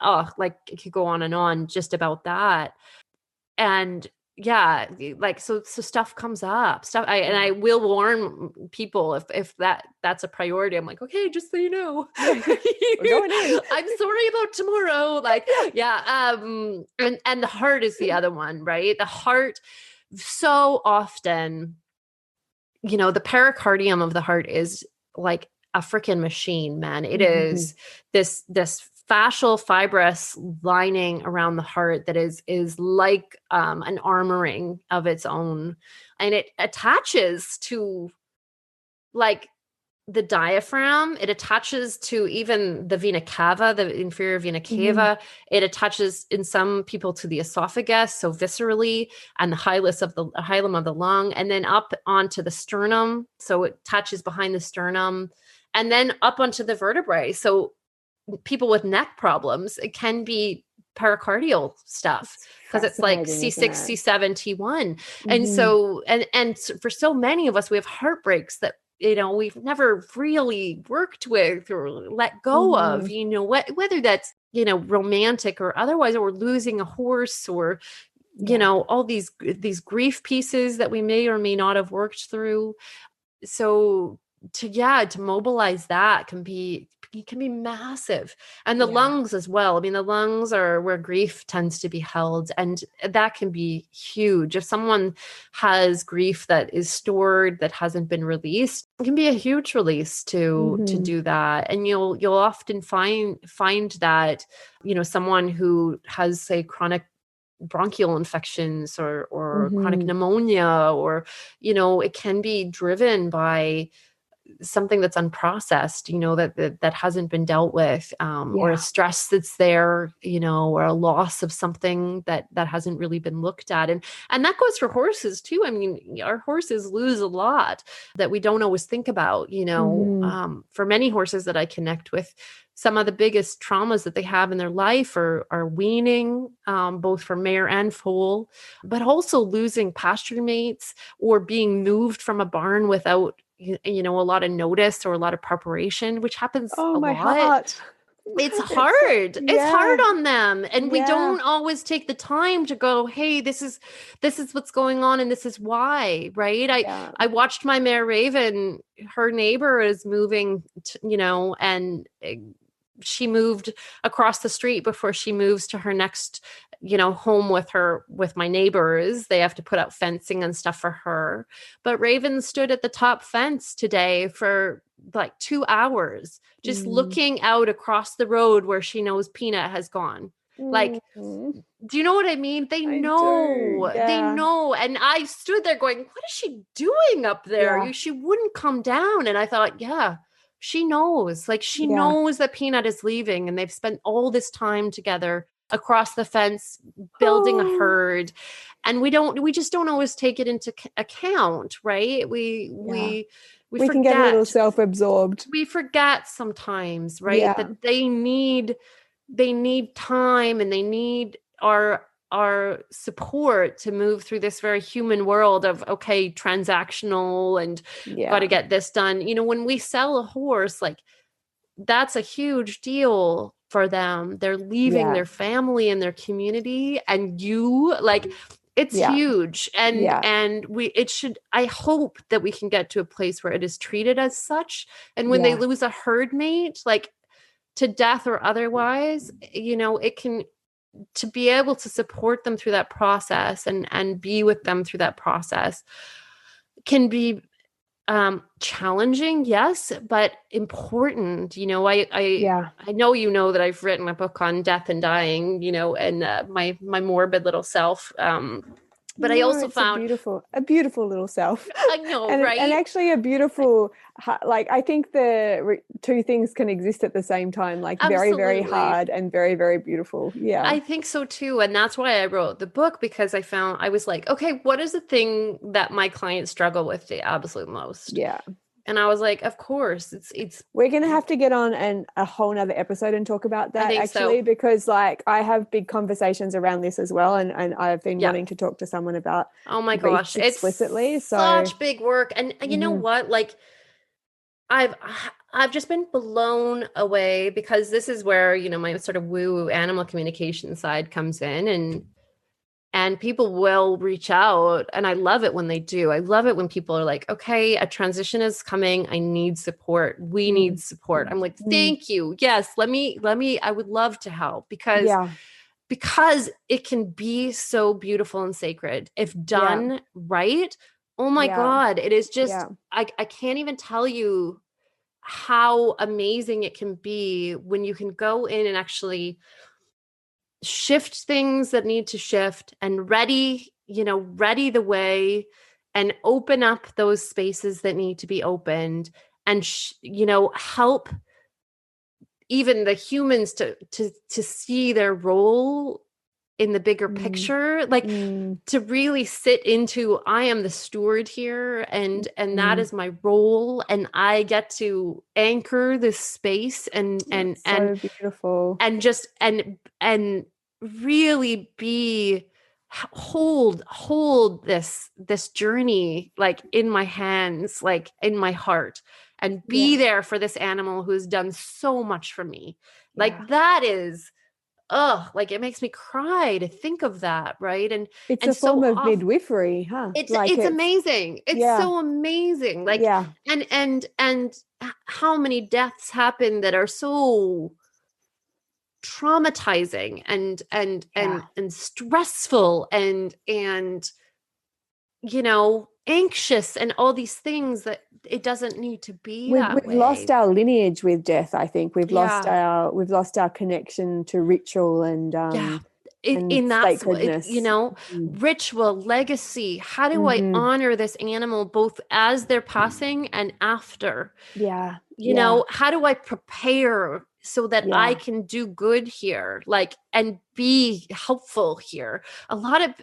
like it could go on just about that. And like, so stuff comes up, and I will warn people if that's a priority. I'm like, okay, just so you know, we're going in. I'm sorry about tomorrow. Like, and the heart is the other one, right? The heart, so often, the pericardium of the heart is like a freaking machine, man. It is this fascial fibrous lining around the heart that is like an armoring of its own, and it attaches to like the diaphragm. It attaches to even the vena cava, the inferior vena cava. It attaches in some people to the esophagus, so viscerally, and the hilum of the lung, and then up onto the sternum. So it touches behind the sternum, and then up onto the vertebrae. So people with neck problems, it can be pericardial stuff because it's like C6, C7, T1. And so, and for so many of us, we have heartbreaks that, we've never really worked with or let go of, whether that's, romantic or otherwise, or we're losing a horse or, all these grief pieces that we may or may not have worked through. So to mobilize that can be massive. And the lungs as well. I mean, the lungs are where grief tends to be held, and that can be huge. If someone has grief that is stored, that hasn't been released, it can be a huge release to do that. And you'll often find that, someone who has, say, chronic bronchial infections or chronic pneumonia, or, it can be driven by something that's unprocessed, that hasn't been dealt with, or a stress that's there, or a loss of something that hasn't really been looked at. And that goes for horses too. I mean, our horses lose a lot that we don't always think about, for many horses that I connect with, some of the biggest traumas that they have in their life are weaning, both for mare and foal, but also losing pasture mates or being moved from a barn without a lot of notice or a lot of preparation, which happens a lot. Heart. It's hard. It's hard on them. And we don't always take the time to go, hey, this is what's going on. And this is why, right? I watched my mare Raven, her neighbor is moving, and she moved across the street before she moves to her next, home with my neighbors. They have to put up fencing and stuff for her. But Raven stood at the top fence today for like 2 hours, just looking out across the road where she knows Peanut has gone. Like, do you know what I mean? They know. And I stood there going, what is she doing up there? She wouldn't come down. And I thought, she knows. Like, she knows that Peanut is leaving, and they've spent all this time together across the fence building a herd, and we just don't always take it into account, right? We forget. Can get a little self-absorbed. We forget sometimes, right? That they need time, and they need our support to move through this very human world of, okay, transactional and got to get this done. When we sell a horse, like, that's a huge deal for them. They're leaving their family and their community, and it's huge. And I hope that we can get to a place where it is treated as such. And when they lose a herd mate, like to death or otherwise, it can, to be able to support them through that process and be with them through that process can be challenging, yes, but important. I know that I've written a book on death and dying, and my morbid little self. But I also found a beautiful little self. I know, right? And actually a beautiful, like, I think the two things can exist at the same time, like very, very hard and very, very beautiful. Yeah. I think so too. And that's why I wrote the book, because I was like, okay, what is the thing that my clients struggle with the absolute most? Yeah. And I was like, of course, it's. We're going to have to get on a whole nother episode and talk about that, actually, because like I have big conversations around this as well. And I've been wanting to talk to someone about, oh my gosh, explicitly. It's such big work. And you know what, like I've just been blown away, because this is where, my sort of woo animal communication side comes in, and people will reach out, and I love it when they do. I love it when people are like, okay, a transition is coming. I need support. We need support. I'm like, thank you. Yes. Let me, I would love to help, because it can be so beautiful and sacred if done right. Oh my God. It is just, I can't even tell you how amazing it can be when you can go in and actually shift things that need to shift, and ready the way, and open up those spaces that need to be opened, and help even the humans to see their role in the bigger picture, like to really sit into, I am the steward here, and that is my role, and I get to anchor this space and so beautiful, and just and really be hold this journey like in my hands, like in my heart, and be there for this animal who's done so much for me. Like that is like it makes me cry to think of that, right? And it's and a form so of midwifery, huh? it's amazing. It's so amazing. Like and how many deaths happen that are so traumatizing and stressful and anxious and all these things, that it doesn't need to be that we've way. lost our lineage with death. I think we've lost our connection to ritual and in that sacredness. Ritual, legacy. How do I honor this animal both as they're passing and after? How do I prepare so that I can do good here, like, and be helpful here? A lot of,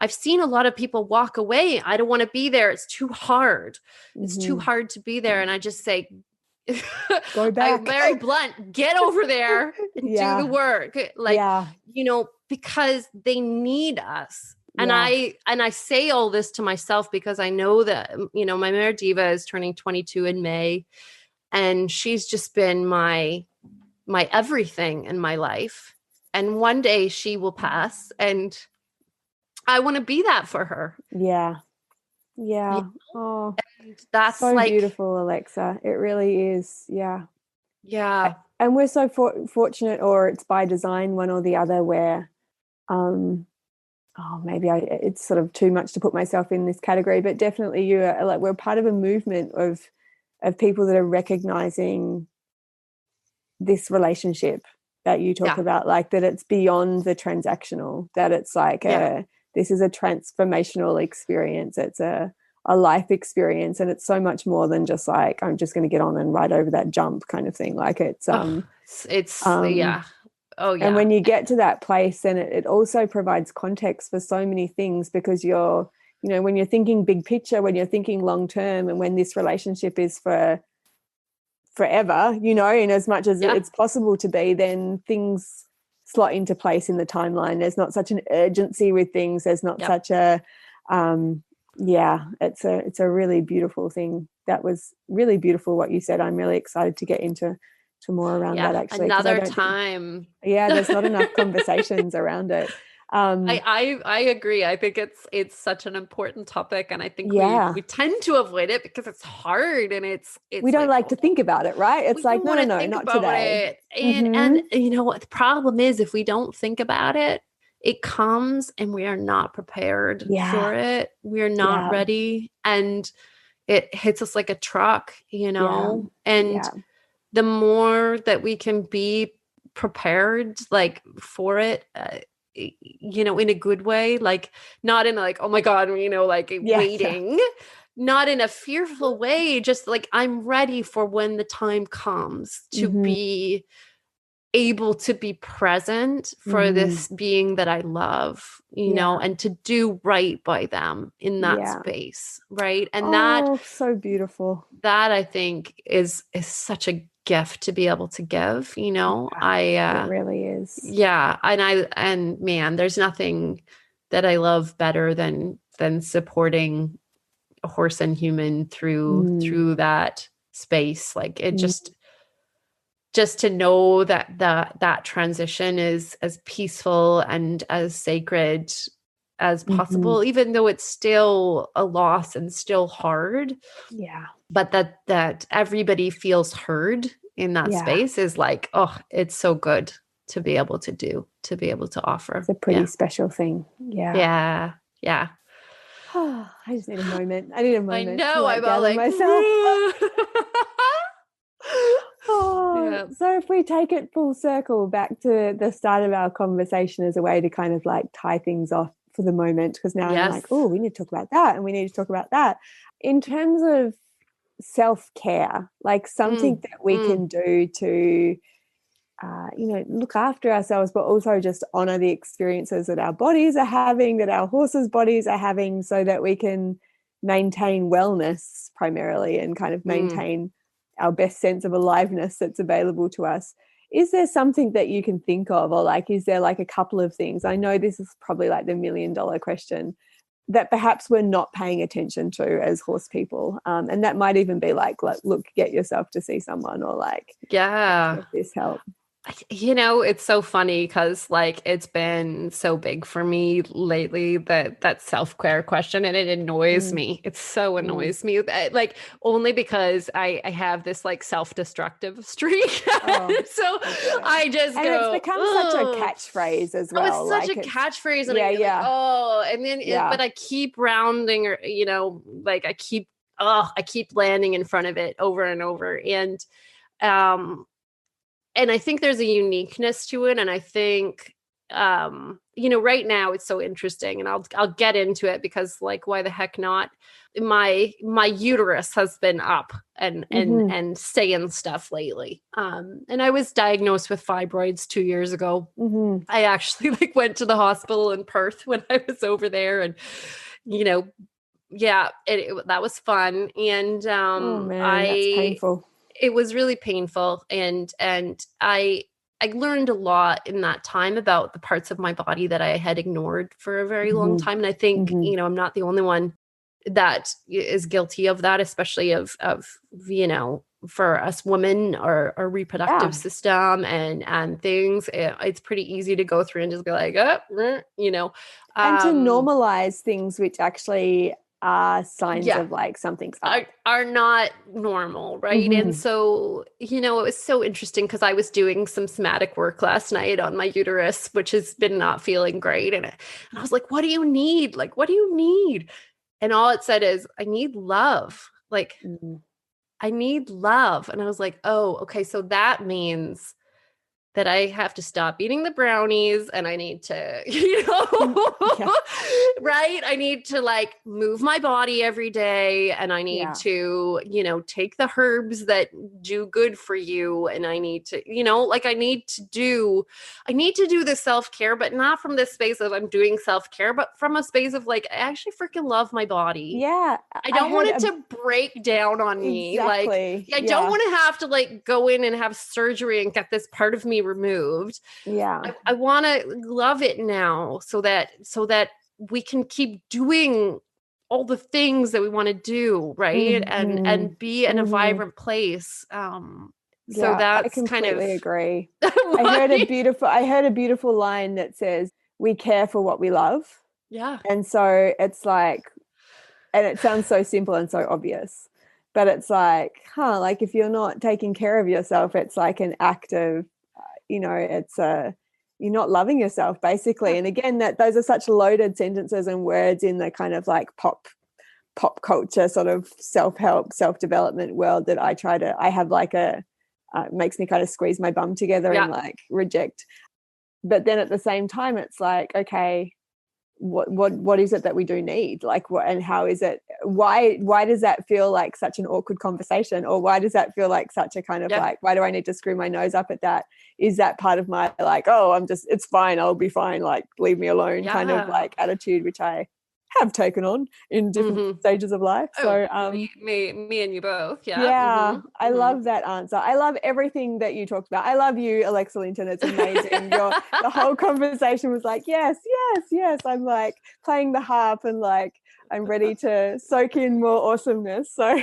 I've seen a lot of people walk away. I don't want to be there. It's too hard. It's too hard to be there. And I just say, go back. I'm very blunt. Get over there and do the work. Like, because they need us. And I say all this to myself because I know that, my mare Diva is turning 22 in May. And she's just been my everything in my life. And one day she will pass, and I want to be that for her. Yeah. Oh, and that's so like beautiful, Alexa. It really is. Yeah. And we're so fortunate, or it's by design, one or the other, where maybe it's sort of too much to put myself in this category, but definitely we're part of a movement of people that are recognizing this relationship that you talk about, like that it's beyond the transactional, that it's like this is a transformational experience. It's a life experience, and it's so much more than just like, I'm just going to get on and ride over that jump kind of thing. Like it's and when you get to that place, then it also provides context for so many things, because you're when you're thinking big picture, when you're thinking long term, and when this relationship is for forever, in as much as it's possible to be, then things slot into place in the timeline. There's not such an urgency with things. There's not such a it's a really beautiful thing. That was really beautiful what you said. I'm really excited to get into more around that, actually. Another time. There's not enough conversations around it. I agree. I think it's such an important topic, and I think we tend to avoid it because it's hard, and it's we don't like to think about it, right? It's like, no, not today. And what the problem is, if we don't think about it, it comes and we are not prepared for it. We are not ready, and it hits us like a truck, and the more that we can be prepared, like, for it, in a good way, like not in like, oh my God, waiting, not in a fearful way, just like, I'm ready for when the time comes to be able to be present for this being that I love, and to do right by them in that space. Right. And that so beautiful. That, I think, is such a gift to be able to give, it really is. And man, there's nothing that I love better than supporting a horse and human through that space. Like it just to know that transition is as peaceful and as sacred as possible, even though it's still a loss and still hard. But that everybody feels heard in that space is like, oh, it's so good to be able to offer. It's a pretty special thing. Yeah. I just need a moment. I need a moment. I know. To I'm all like myself. So if we take it full circle back to the start of our conversation as a way to kind of like tie things off for the moment, because now I'm like, oh, we need to talk about that, and we need to talk about that. In terms of self-care, like something that we can do to, look after ourselves, but also just honor the experiences that our bodies are having, that our horses' bodies are having, so that we can maintain wellness primarily and kind of maintain our best sense of aliveness that's available to us. Is there something that you can think of, or like, is there like a couple of things? I know this is probably like the $1 million question that perhaps we're not paying attention to as horse people. And that might even be like, look, get yourself to see someone, or like, get this help. It's so funny because like it's been so big for me lately, that self-care question, and it annoys me. It so annoys me, like only because I have this like self-destructive streak. So I just and go, it's become such a catchphrase as well. Oh, it's such a catchphrase. And and then but I keep rounding, or like I keep landing in front of it over and over. And I think there's a uniqueness to it. And I think, right now it's so interesting, and I'll get into it because like, why the heck not? My uterus has been up and saying stuff lately. And I was diagnosed with fibroids 2 years ago. I actually like went to the hospital in Perth when I was over there, and, that was fun. And, oh man, that's painful. It was really painful. And I learned a lot in that time about the parts of my body that I had ignored for a very long time. And I think, I'm not the only one that is guilty of that, especially of for us women, our reproductive system and things. It's pretty easy to go through and just be like, and to normalize things which actually are signs of like something's up. Are not normal, right? And so, it was so interesting because I was doing some somatic work last night on my uterus, which has been not feeling great. And I was like, what do you need? Like, what do you need? And all it said is, I need love. Like, I need love. And I was like, oh, okay. So that means that I have to stop eating the brownies, and I need to, right? I need to like move my body every day, and I need to, take the herbs that do good for you. And I need to, I need to do the self-care, but not from this space of I'm doing self-care, but from a space of like, I actually freaking love my body. Yeah. I don't want it to break down on me. Exactly. Like, I don't want to have to like go in and have surgery and get this part of me removed. I want to love it now so that we can keep doing all the things that we want to do, right? And be in a vibrant place. So that's I completely agree. Right? I heard a beautiful line that says, we care for what we love. Yeah. And so it's like, and it sounds so simple and so obvious, but it's like, like if you're not taking care of yourself, it's like an act of, you're not loving yourself basically. And again, those are such loaded sentences and words in the kind of like pop culture sort of self-help, self-development world that I have like it makes me kind of squeeze my bum together and like reject. But then at the same time, it's like, okay, what is it that we do need? Like, what, and how is it? Why does that feel like such an awkward conversation? Or why does that feel like such a kind of like, why do I need to screw my nose up at that? Is that part of my like, it's fine, I'll be fine, like leave me alone kind of like attitude, which I have taken on in different stages of life. So me and you both. I love that answer. I love everything that you talked about. I love you, Alexa Linton. It's amazing. The whole conversation was like, yes. I'm like playing the harp and like I'm ready to soak in more awesomeness. So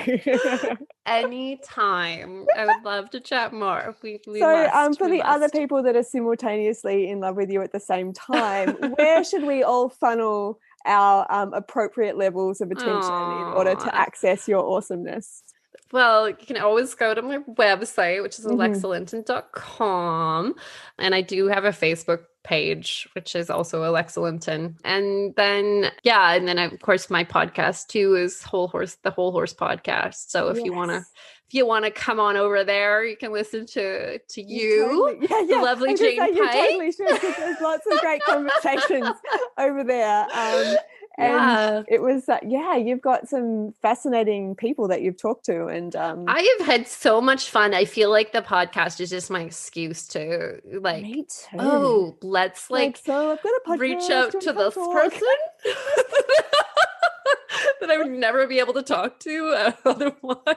anytime. I would love to chat more. For the other people that are simultaneously in love with you at the same time, where should we all funnel our appropriate levels of attention in order to access your awesomeness? Well, you can always go to my website, which is alexalinton.com. And I do have a Facebook page, which is also Alexa Linton. And then, of course, my podcast too is the Whole Horse podcast. So if you want to come on over there, you can listen to you, the lovely Jane Pike. You totally should, because there's lots of great conversations over there. And it was, you've got some fascinating people that you've talked to. And I have had so much fun. I feel like the podcast is just my excuse to like, me too. Oh, let's so I've got a podcast, reach out to this person that I would never be able to talk to otherwise.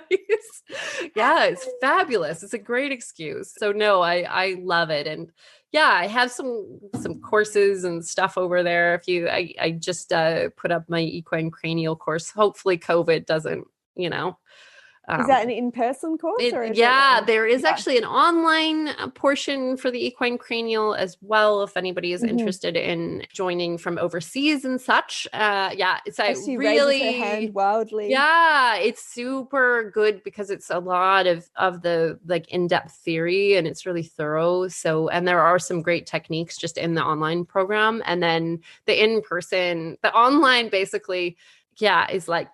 Yeah, it's fabulous. It's a great excuse. So no, I love it. And yeah, I have some courses and stuff over there. I just put up my equine cranial course. Hopefully COVID doesn't, is that an in-person course? There is actually an online portion for the equine cranial as well. If anybody is interested in joining from overseas and such. It's she raises her hand wildly. Yeah, it's super good because it's a lot of the like in-depth theory and it's really thorough. So, and there are some great techniques just in the online program. And then the in-person, the online basically, is like,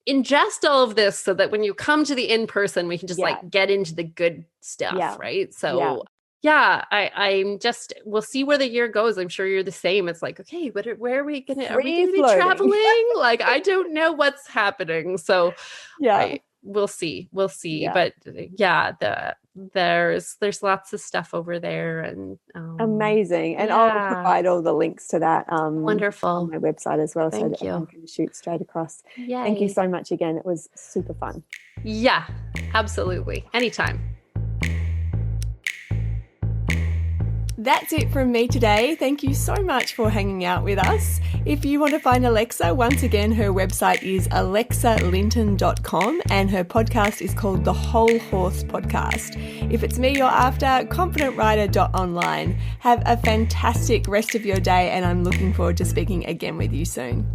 ingest all of this so that when you come to the in-person, we can just like get into the good stuff. Right. So I'm just, we'll see where the year goes. I'm sure you're the same. It's like, okay, where are we going to be traveling? Like, I don't know what's happening. So we'll see. But there's lots of stuff over there and amazing. And I'll provide all the links to that wonderful on my website as well. Thank so that you. I can shoot straight across. Yay. Thank you so much again. It was super fun. Yeah, absolutely. Anytime. That's it from me today. Thank you so much for hanging out with us. If you want to find Alexa, once again, her website is alexalinton.com and her podcast is called The Whole Horse Podcast. If it's me you're after, confidentrider.online. Have a fantastic rest of your day and I'm looking forward to speaking again with you soon.